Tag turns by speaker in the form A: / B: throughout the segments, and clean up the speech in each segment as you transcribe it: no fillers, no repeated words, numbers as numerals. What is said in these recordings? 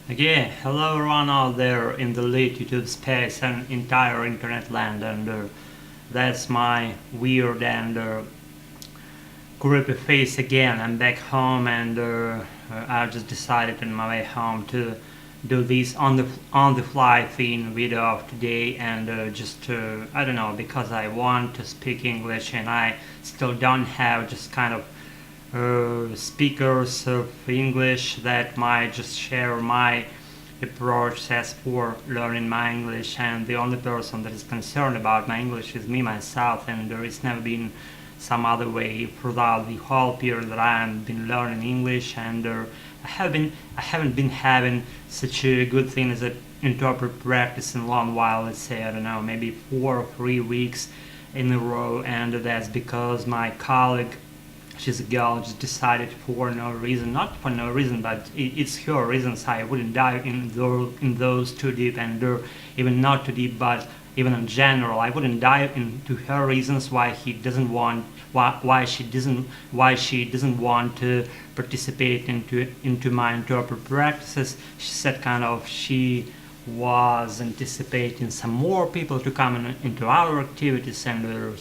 A: Okay, hello everyone out there in the lit YouTube space and entire internet land, and that's my weird and creepy face again. I'm back home, and I just decided on my way home to do this on the fly thing video of today, and just I don't know, because I want to speak English and I still don't have just kind of speakers of English that might just share my approach as for learning my English, and the only person that is concerned about my English is me myself, and there has never been some other way throughout the whole period that I have been learning English, and I haven't been having such a good thing as an interpret practice in a long while. Let's say, I don't know, maybe 4 or 3 weeks in a row, and that's because my colleague, she's a girl, just decided for no reason, not for no reason, but it's her reasons. I wouldn't dive in those too deep, and even not too deep, but even in general, I wouldn't dive into her reasons why he doesn't want, why she doesn't want to participate into my interpret practices. She said kind of she was anticipating some more people to come into our activities, and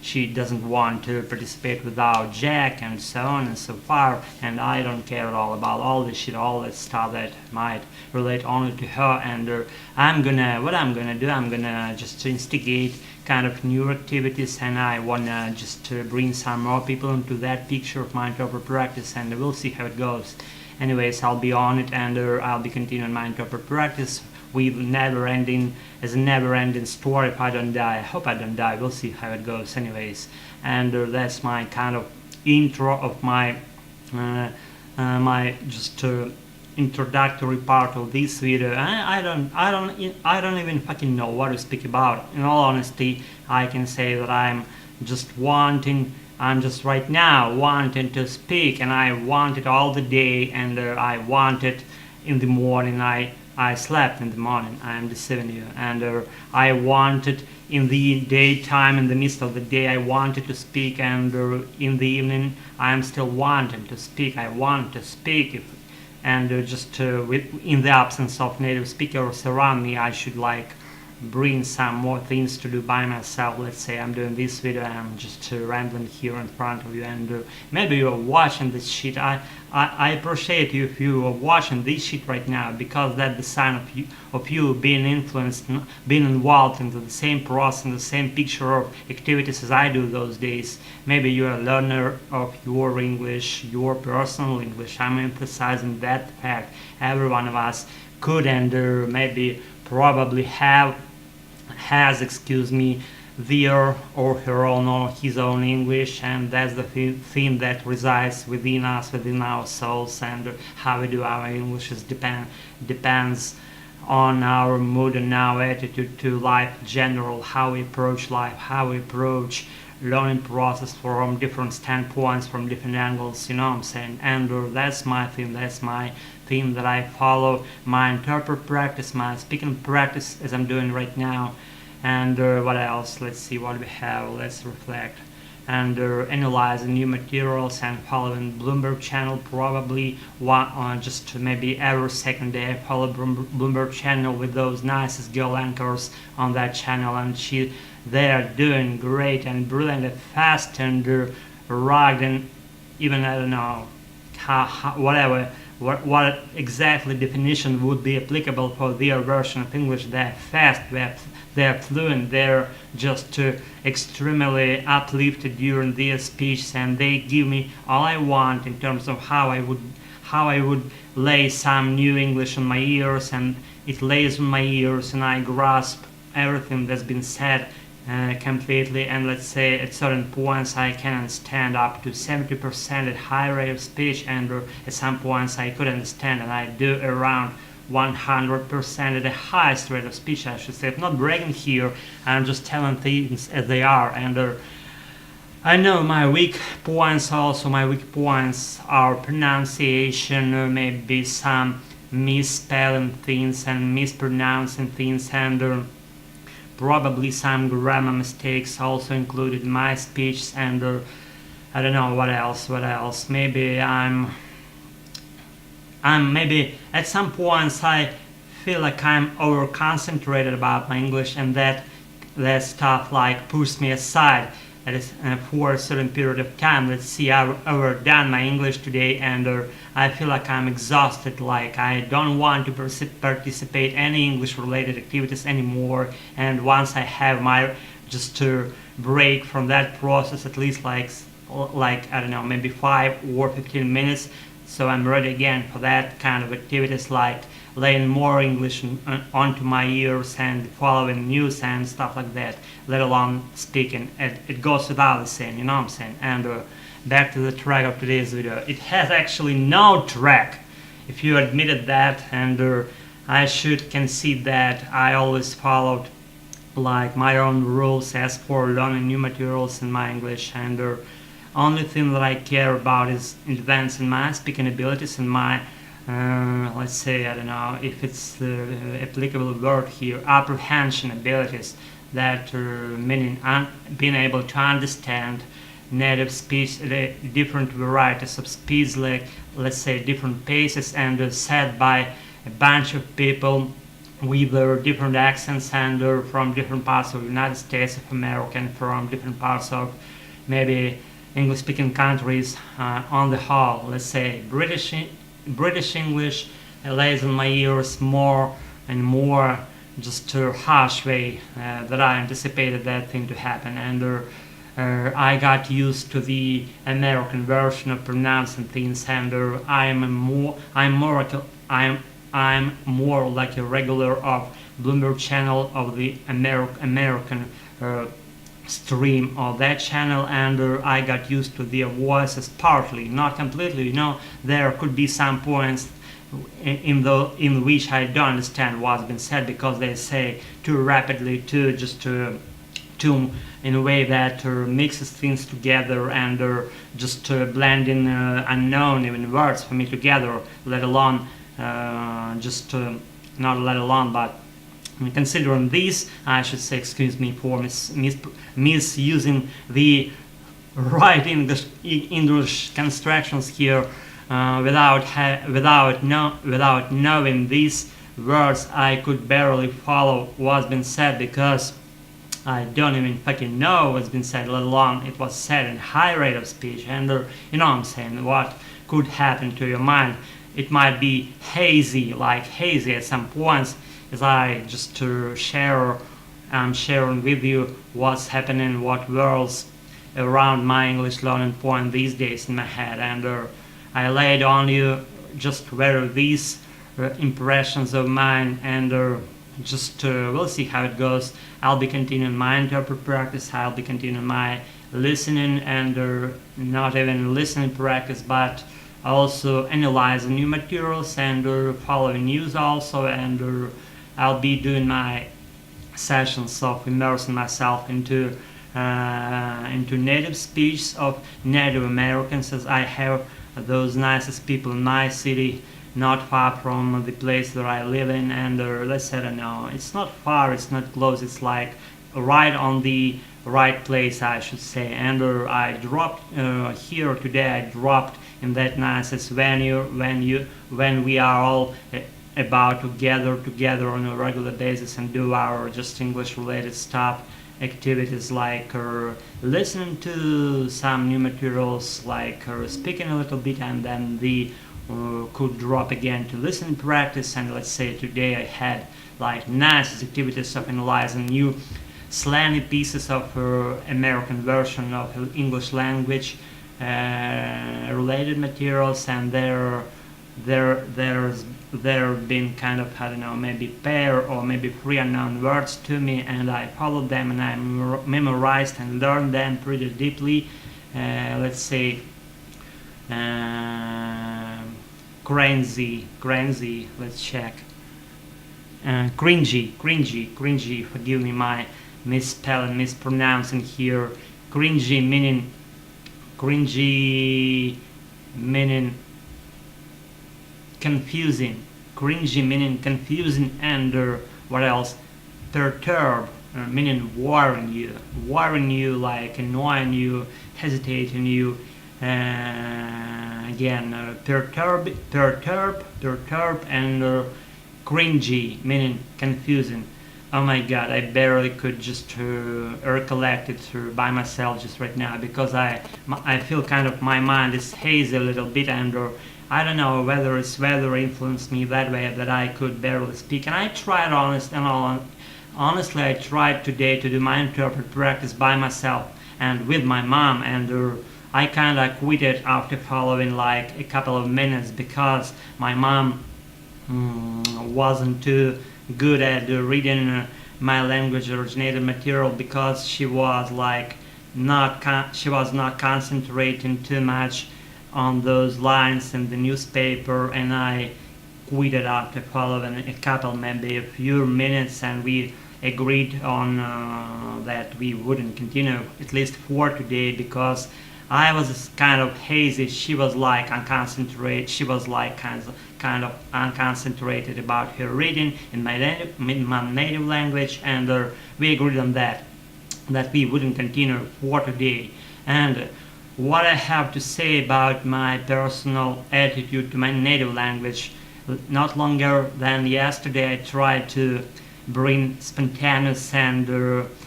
A: she doesn't want to participate without Jack, and so on and so far. And I don't care at all about all this shit, all that stuff that might relate only to her. And I'm gonna just instigate kind of new activities, and I wanna just bring some more people into that picture of my interpret practice, and we'll see how it goes. Anyways, I'll be on it, and I'll be continuing my interpret practice with as a never-ending story. If I don't die, I hope I don't die. We'll see how it goes. Anyways, and that's my kind of intro of my my just introductory part of this video. I don't even fucking know what to speak about. In all honesty, I can say that I'm just right now wanting to speak, and I want it all the day, and I want it in the morning. I slept in the morning, I am deceiving you, and I wanted in the daytime, in the midst of the day, I wanted to speak, and in the evening, I am still wanting to speak. I want to speak, and in the absence of native speakers around me, I should like bring some more things to do by myself. Let's say I'm doing this video and I'm just rambling here in front of you, and maybe you're watching this shit. I appreciate you if you are watching this shit right now, because that's the sign of you being influenced, being involved into the same process, in the same picture of activities as I do those days. Maybe you're a learner of your English, your personal English. I'm emphasizing that fact. Every one of us could and maybe probably has, excuse me, their or her own or his own English, and that's the thing that resides within us, within our souls, and how we do our English depends on our mood and our attitude to life in general, how we approach life, how we approach learning process from different standpoints, from different angles, you know what I'm saying? And that's my thing, that I follow, my interpret practice, my speaking practice as I'm doing right now. And what else? Let's see what we have. Let's reflect and analyzing new materials and following Bloomberg channel. Probably just maybe every second day I follow Bloomberg channel with those nicest girl anchors on that channel, and they're doing great and brilliant and fast and rugged, and even I don't know whatever what exactly definition would be applicable for their version of English. They're fast, they're fluent, they're just extremely uplifted during their speech, and they give me all I want in terms of how I would lay some new English on my ears, and it lays on my ears, and I grasp everything that's been said completely. And let's say at certain points I can understand up to 70% at high rate of speech, and at some points I could understand, and I do around 100% at the highest rate of speech, I should say. I'm not bragging here, I'm just telling things as they are. And I know my weak points are pronunciation, maybe some misspelling things and mispronouncing things, and probably some grammar mistakes also included in my speech, and I don't know what else. Maybe I'm I'm maybe at some points I feel like I'm over concentrated about my English, and that stuff like pushes me aside. That is for a certain period of time. Let's see, I've overdone my English today, and I feel like I'm exhausted. Like I don't want to participate any English-related activities anymore. And once I have my just to break from that process, at least like I don't know, maybe 5 or 15 minutes. So I'm ready again for that kind of activities, like laying more English onto my ears and following news and stuff like that, let alone speaking. It goes without saying, you know what I'm saying? And back to the track of today's video. It has actually no track, if you admitted that, and I should concede that I always followed like my own rules as for learning new materials in my English, and only thing that I care about is advancing my speaking abilities and my let's say, I don't know if it's the applicable word here, apprehension abilities, that meaning being able to understand native speech, different varieties of speech, like let's say different paces, and said by a bunch of people with different accents, and from different parts of the United States of America, and from different parts of maybe English-speaking countries on the whole. Let's say British English lays on my ears more and more, just a harsh way that I anticipated that thing to happen, and I got used to the American version of pronouncing things, and I'm more like a regular of Bloomberg channel of the American stream of that channel, and I got used to their voices partly, not completely. You know, there could be some points in which I don't understand what's been said, because they say too rapidly, too in a way that mixes things together, and just blending unknown even words for me together, let alone not let alone, but considering this, I should say, excuse me for misusing the right English constructions here, without knowing these words. I could barely follow what's been said, because I don't even fucking know what's been said, let alone it was said in high rate of speech, and you know what I'm saying, what could happen to your mind. It might be hazy at some points, as I just I'm sharing with you what's happening, what worlds around my English learning point these days in my head, and I laid on you just very these impressions of mine, and we'll see how it goes. I'll be continuing my interpret practice, I'll be continuing my listening, and not even listening practice, but also analyzing new materials, and following news also, and I'll be doing my sessions of immersing myself into native speech of Native Americans, as I have those nicest people in my city, not far from the place that I live in, and let's say, I don't know, it's not far, it's not close, it's like right on the right place, I should say, and I dropped here today, I dropped in that nicest venue when we are all about to gather together on a regular basis and do our just English related stuff, activities like listening to some new materials, like speaking a little bit, and then the could drop again to listening practice. And let's say today I had like nice activities of analyzing new slangy pieces of American version of English language related materials, and there's been kind of, I don't know, maybe pair or maybe 3 unknown words to me, and I followed them and I memorized and learned them pretty deeply. Let's say cringy, let's check. Cringy, forgive me my misspelling, mispronouncing here. Cringy meaning confusing. Cringy meaning confusing, and what else? Perturb, meaning worrying you, like annoying you, hesitating you, again, perturb, and cringy, meaning confusing. Oh my god, I barely could just recollect it by myself just right now, because I feel kind of my mind is hazy a little bit, and I don't know whether it's weather influenced me that way that I could barely speak. And I tried honestly, I tried today to do my interpret practice by myself and with my mom, and I kind of quit it after following like a couple of minutes, because my mom wasn't too good at reading my language originated material, because she was like she was not concentrating too much on those lines in the newspaper, and I quit it after following a couple, maybe a few minutes, and we agreed on that we wouldn't continue, at least for today, because I was kind of hazy. She was like unconcentrated. She was like kind of unconcentrated about her reading in my native language, and we agreed on that we wouldn't continue for today. And what I have to say about my personal attitude to my native language: not longer than yesterday, I tried to bring spontaneous and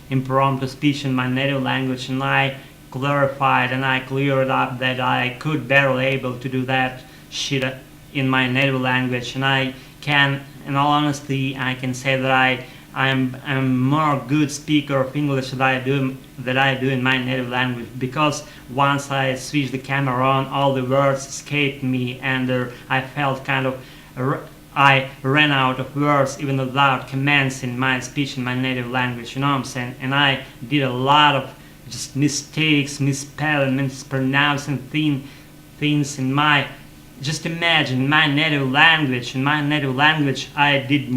A: impromptu speech in my native language, and I clarified and I cleared up that I could barely able to do that shit in my native language. And I can, in all honesty, I can say that I'm more good speaker of English that I do in my native language, because once I switched the camera on, all the words escaped me, and I felt kind of I ran out of words even without commencing my speech in my native language, you know what I'm saying? And I did a lot of just mistakes, misspelling, mispronouncing things in my, just imagine, my native language. In my native language, I made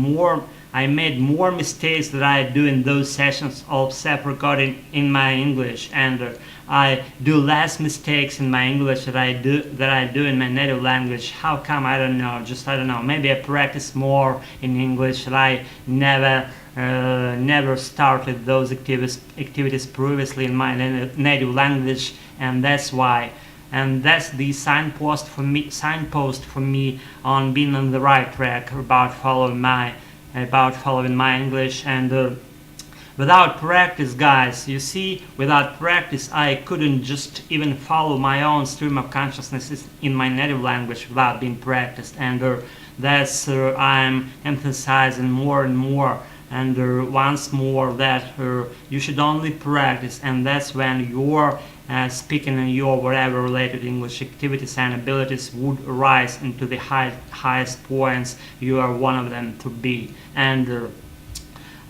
A: more mistakes than I do in those sessions of self-recording in my English, and I do less mistakes in my English that I do in my native language. How come? I don't know. I don't know. Maybe I practice more in English, and I never started those activities previously in my native language, and that's why. And that's the signpost for me on being on the right track about following my English. And without practice, guys, you see, without practice I couldn't just even follow my own stream of consciousness in my native language without being practiced. And that's I'm emphasizing more and more, and once more, that you should only practice, and that's when your speaking and your whatever related English activities and abilities would rise into the highest points you are one of them to be. And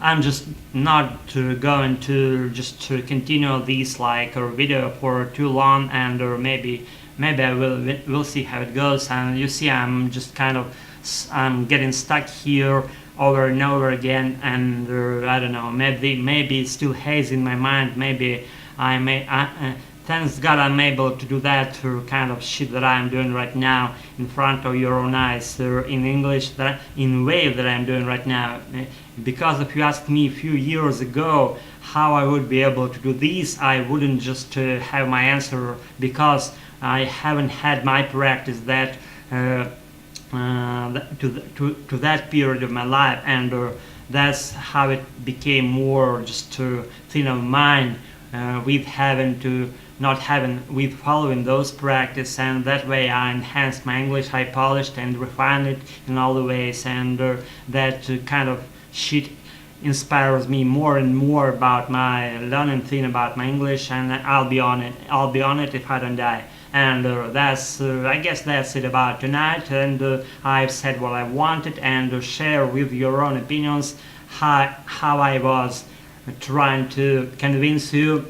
A: I'm just not going to just continue this like video for too long, and maybe I will see how it goes. And you see, I'm just kind of getting stuck here over and over again, and I don't know, maybe it's still hazy in my mind. Maybe thanks God I'm able to do that kind of shit that I'm doing right now in front of your own eyes in English, in way that I'm doing right now. Because if you asked me a few years ago how I would be able to do this, I wouldn't just have my answer, because I haven't had my practice that to that period of my life, and that's how it became more just thin of mind with following those practice. And that way I enhanced my English, I polished and refined it in all the ways, and that kind of shit inspires me more and more about my learning thing about my English, and I'll be on it if I don't die. And that's I guess that's it about tonight, and I've said what I wanted, and share with your own opinions how I was trying to convince you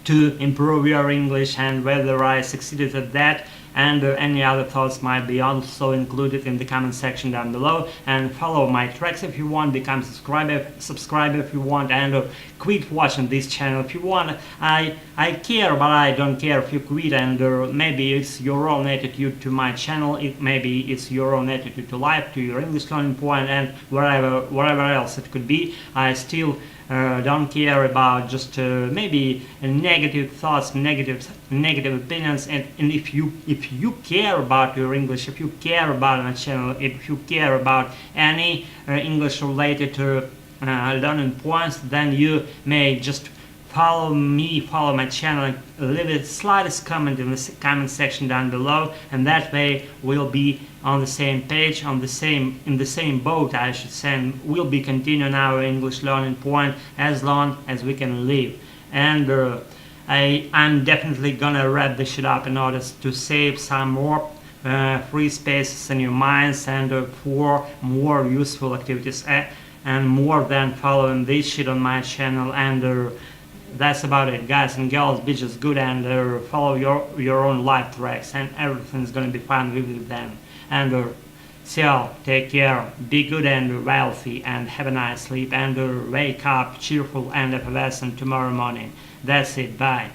A: to improve your English, and whether I succeeded at that. And any other thoughts might be also included in the comment section down below. And follow my tracks if you want, become subscriber if you want, and quit watching this channel if you want. I care, but I don't care if you quit, and maybe it's your own attitude to my channel, maybe it's your own attitude to life, to your English learning point, and whatever else it could be. I still don't care about just maybe negative thoughts, negative negative opinions. And if you care about your English, if you care about my channel, if you care about any English related to learning points, then you may just follow me, follow my channel, and leave a slightest comment in the comment section down below, and that way we'll be on the same page, in the same boat, I should say, and we'll be continuing our English learning point as long as we can live. And I'm definitely gonna wrap this shit up in order to save some more free spaces in your minds, and for more useful activities, and more than following this shit on my channel. And that's about it, guys and girls. Be just good and follow your own life tracks, and everything's gonna be fine with them. And so take care, be good and wealthy, and have a nice sleep, and wake up cheerful and effervescent tomorrow morning. That's it, bye.